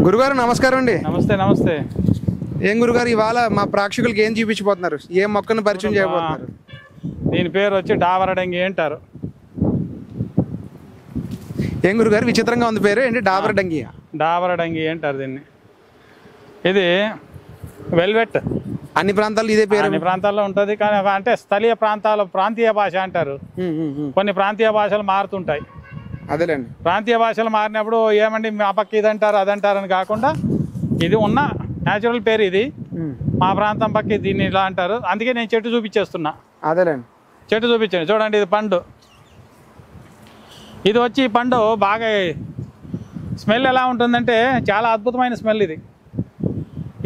గురుగారు నమస్కారం అండి. నమస్తే నమస్తే. ఏం గురుగారు ఇవాళ మా ప్రేక్షకులకి ఏం చూపించబోతున్నారు? ఏ మొక్కను పరిచయం చేయబోతున్నారు? దీని పేరు వచ్చి డాబరడంగి అంటారు. ఏం గురుగారు విచిత్రంగా ఉంది పేరు ఏంటి? డాబరడంగి. డాబరడంగి అంటారు దీన్ని. ఇది వెల్వెట్. అన్ని ప్రాంతాల్లో ఇదే పేరు? అన్ని ప్రాంతాల్లో ఉంటుంది, కానీ అంటే స్థలీయ ప్రాంతాల ప్రాంతీయ భాష అంటారు. కొన్ని ప్రాంతీయ భాషలు మారుతుంటాయి. అదేలేండి. ప్రాంతీయ భాషలు మారినప్పుడు ఏమండి మా పక్క ఇదంటారు అదంటారు అని కాకుండా ఇది ఉన్న న్యాచురల్ పేరు. ఇది మా ప్రాంతం పక్క దీన్ని ఇలా అంటారు. అందుకే నేను చెట్టు చూపించేస్తున్నా. అదేలేండి. చెట్టు చూపించండి. చూడండి, ఇది పండు. ఇది వచ్చి పండు బాగా స్మెల్ ఎలా ఉంటుందంటే చాలా అద్భుతమైన స్మెల్ ఇది.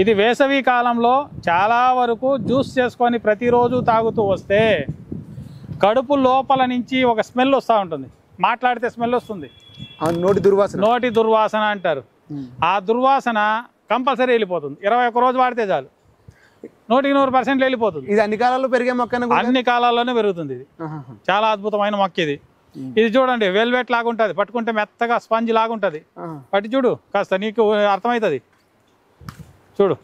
ఇది వేసవి కాలంలో చాలా వరకు జ్యూస్ చేసుకొని ప్రతిరోజు తాగుతూ వస్తే కడుపు లోపల నుంచి ఒక స్మెల్ వస్తూ ఉంటుంది. మాట్లాడితే స్మెల్ వస్తుంది. నోటి దుర్వాసన. నోటి దుర్వాసన అంటారు. ఆ దుర్వాసన కంపల్సరీ వెళ్ళిపోతుంది. 21 రోజు వాడితే చాలు 100% వెళ్ళిపోతుంది. ఇది అన్ని కాలాల్లో పెరిగే మొక్క? అన్ని కాలాల్లోనే పెరుగుతుంది. ఇది చాలా అద్భుతమైన మొక్క. ఇది చూడండి, వెల్వెట్ లాగా ఉంటుంది. పట్టుకుంటే మెత్తగా స్పంజ్ లాగా ఉంటుంది. పట్టి చూడు, కాస్త నీకు అర్థమవుతుంది. చూడు.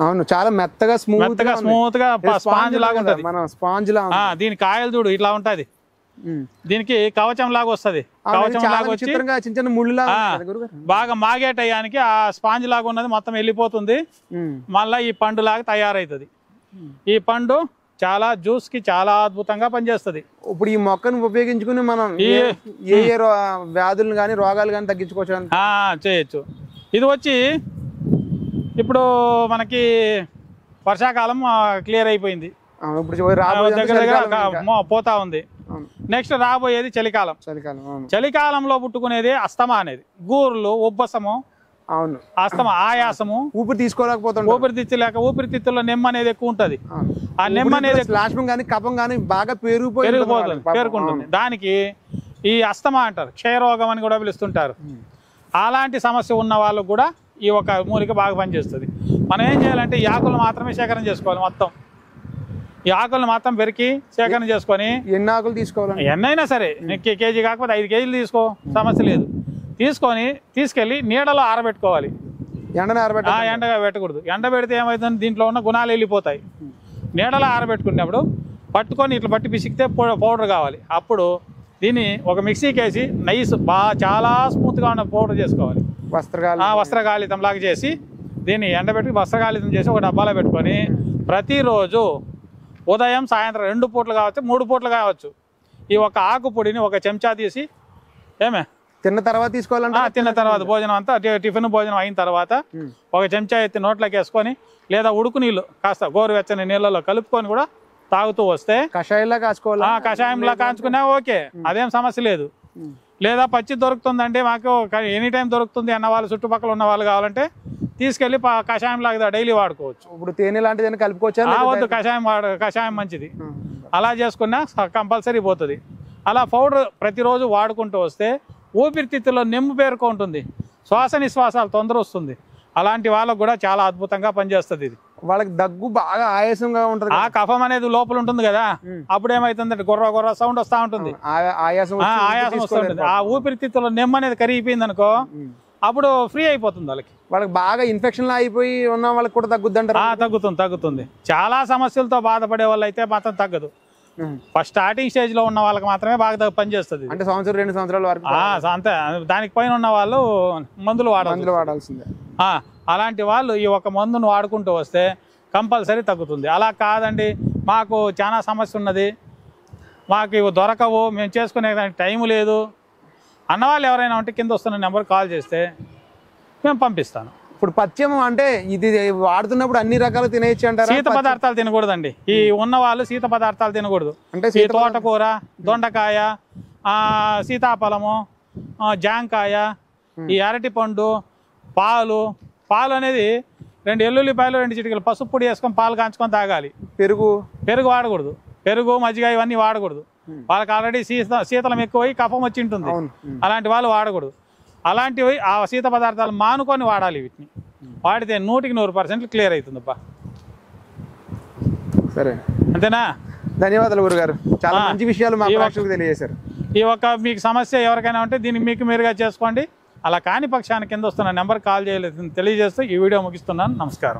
అవును, చాలా మెత్తగా స్మూత్ గా స్పాంజ్ లాగా ఉంటుంది. స్పాంజ్ లా. దీని కాయలు చూడు ఇట్లా ఉంటది. దీనికి కవచం లాగా వస్తుంది. కవచం లాగా వచ్చి చిన్న ముళ్ళు బాగా మాగే టయానికి ఆ స్పాంజ్ లాగా ఉన్నది మొత్తం వెళ్ళిపోతుంది. మళ్ళా ఈ పండు లాగా తయారైతుంది. ఈ పండు చాలా జ్యూస్ కి చాలా అద్భుతంగా పనిచేస్తుంది. ఇప్పుడు ఈ మొక్కను ఉపయోగించుకుని మనం ఏ వ్యాధులను కానీ రోగాలు కానీ తగ్గించుకోవచ్చు, చేయొచ్చు. ఇది వచ్చి ఇప్పుడు మనకి వర్షాకాలం క్లియర్ అయిపోయింది. పోతా ఉంది. నెక్స్ట్ రాబోయేది చలికాలం. చలికాలంలో పుట్టుకునేది అస్తమా అనేది. గూర్లు, ఉబ్బసము, అస్తమా, ఆయాసము, ఊపిరితిత్తులేక ఊపిరితిత్తుల్లో నెమ్మ అనేది ఎక్కువ ఉంటది. ఆ నెమ్మ అనేది కఫం కానీ బాగా పేరుకుంటుంది. దానికి ఈ అస్తమా అంటారు. క్షయరోగం అని కూడా పిలుస్తుంటారు. అలాంటి సమస్య ఉన్న వాళ్ళకు కూడా ఈ ఒక మూలిక బాగా పనిచేస్తుంది. మనం ఏం చేయాలంటే ఈ ఆకులు మాత్రమే సేకరణ చేసుకోవాలి. మొత్తం ఈ ఆకులను మాత్రం పెరికి సేకరణ చేసుకొని ఎన్ని ఆకులు తీసుకోవాలి? ఎన్నైనా సరే, కేజీ కాకపోతే 5 కేజీలు తీసుకో, సమస్య లేదు. తీసుకెళ్ళి నీడలో ఆరబెట్టుకోవాలి. ఎండగా పెట్టకూడదు. ఎండ పెడితే ఏమవుతుంది, దీంట్లో ఉన్న గుణాలు వెళ్ళిపోతాయి. నీడలో ఆరబెట్టుకున్నప్పుడు పట్టుకొని ఇట్లా పట్టి పిసికితే పౌడర్ కావాలి. అప్పుడు దీన్ని ఒక మిక్సీకి వేసి నైస్ చాలా స్మూత్గా ఉన్న పౌడర్ చేసుకోవాలి. వస్త్రగాళితం లాగా చేసి దీన్ని ఎండబెట్టి వస్త్రగాళితం చేసి ఒక డబ్బాలో పెట్టుకొని ప్రతిరోజు ఉదయం సాయంత్రం 2 పూటలు కావచ్చు, 3 పూటలు కావచ్చు, ఈ ఒక ఆకు పొడిని ఒక చెంచా తీసి తిన్న తర్వాత తీసుకోవాలంటే తిన్న తర్వాత భోజనం అంతా టిఫిన్ భోజనం అయిన తర్వాత ఒక చెంచా ఎత్తి నోట్లోకి వేసుకొని లేదా ఉడుకు నీళ్ళు కాస్త గోరువెచ్చని నీళ్ళలో కలుపుకొని కూడా తాగుతూ వస్తే కషాయంలా కాచుకోవాలి. కషాయంలా కాంచుకున్నా ఓకే, అదేం సమస్య లేదు. లేదా పచ్చి దొరుకుతుందంటే మాకు ఎనీ టైం దొరుకుతుంది అన్న వాళ్ళు, చుట్టుపక్కల ఉన్న వాళ్ళు కావాలంటే తీసుకెళ్ళి కషాయం లాగా డైలీ వాడుకోవచ్చు. ఇప్పుడు తేనె లాంటిది కలుపుకోవచ్చు. వద్దు, కషాయం మంచిది. అలా చేసుకున్నా కంపల్సరీ పోతుంది. అలా పౌడర్ ప్రతిరోజు వాడుకుంటూ వస్తే ఊపిరితిత్తుల్లో నెమ్ము పేరుకుంటుంది. శ్వాస నిశ్వాసాలు తొందర వస్తుంది. అలాంటి వాళ్ళకు కూడా చాలా అద్భుతంగా పనిచేస్తుంది. ఇది వాళ్ళకి దగ్గు బాగా ఆయాసంగా ఉంటుంది. ఆ కఫం అనేది లోపల ఉంటుంది కదా, అప్పుడు ఏమైతుందంటే గొర్ర సౌండ్ వస్తూ ఉంటుంది. ఆయాసం వస్తూ ఉంటుంది. ఆ ఊపిరితిత్తుల్లో నెమ్ము అనేది కరిగిపోయింది అనుకో, అప్పుడు ఫ్రీ అయిపోతుంది. వాళ్ళకి బాగా ఇన్ఫెక్షన్ అయిపోయి ఉన్న వాళ్ళకి కూడా తగ్గుద్ది అంటారు. తగ్గుతుంది. చాలా సమస్యలతో బాధపడే వాళ్ళు అయితే మాత్రం తగ్గదు. ఫస్ట్ స్టార్టింగ్ స్టేజ్ లో ఉన్న వాళ్ళకి మాత్రమే బాగా పనిచేస్తుంది. అంటే 1-2 సంవత్సరాల వరకు అంతే. దానికి పైన ఉన్న వాళ్ళు మందులు వాడాల్సిందే. అలాంటి వాళ్ళు ఈ ఒక మందును వాడుకుంటూ వస్తే కంపల్సరీ తగ్గుతుంది. అలా కాదండి, మాకు చాలా సమస్య ఉన్నది, మాకు ఇవి దొరకవు, మేము చేసుకునే టైం లేదు అన్నవాళ్ళు ఎవరైనా ఉంటే కింద వస్తున్న నెంబర్ కాల్ చేస్తే మేము పంపిస్తాను. ఇప్పుడు పథ్యం అంటే ఇది వాడుతున్నప్పుడు అన్ని రకాలు తినేయచ్చు అంటారు. శీత పదార్థాలు తినకూడదండి. ఈ ఉన్న వాళ్ళు శీత పదార్థాలు తినకూడదు. అంటే ఈ తోటకూర, దొండకాయ, సీతాఫలము, జాంకాయ, ఈ అరటి పండు, పాలు అనేది 2 ఎల్లుల్లిపాయలు 2 చిటికలు పసుపు పొడి వేసుకొని పాలు కాంచుకొని తాగాలి. పెరుగు వాడకూడదు. పెరుగు, మజ్జిగ ఇవన్నీ వాడకూడదు. వాళ్ళకి ఆల్రెడీ శీతలం ఎక్కువై కఫం వచ్చి ఉంటుంది. అలాంటి వాళ్ళు వాడకూడదు. అలాంటివి ఆ శీత పదార్థాలు మానుకొని వాడాలి. వీటిని వాడితే 100% క్లియర్ అవుతుందబ్బా. సరే, అంతేనా? ధన్యవాదాలు గురుగారు, చాలా మంచి విషయాలు మా ప్రేక్షకులకు తెలియజేశారు. ఈ ఒక మీకు సమస్య ఎవరికైనా ఉంటే దీన్ని మీరుగా చేసుకోండి. అలా కాని పక్షానికి కింద వస్తున్న నెంబర్ కాల్ చేయలేదు తెలియజేస్తూ ఈ వీడియో ముగిస్తున్నాను. నమస్కారం.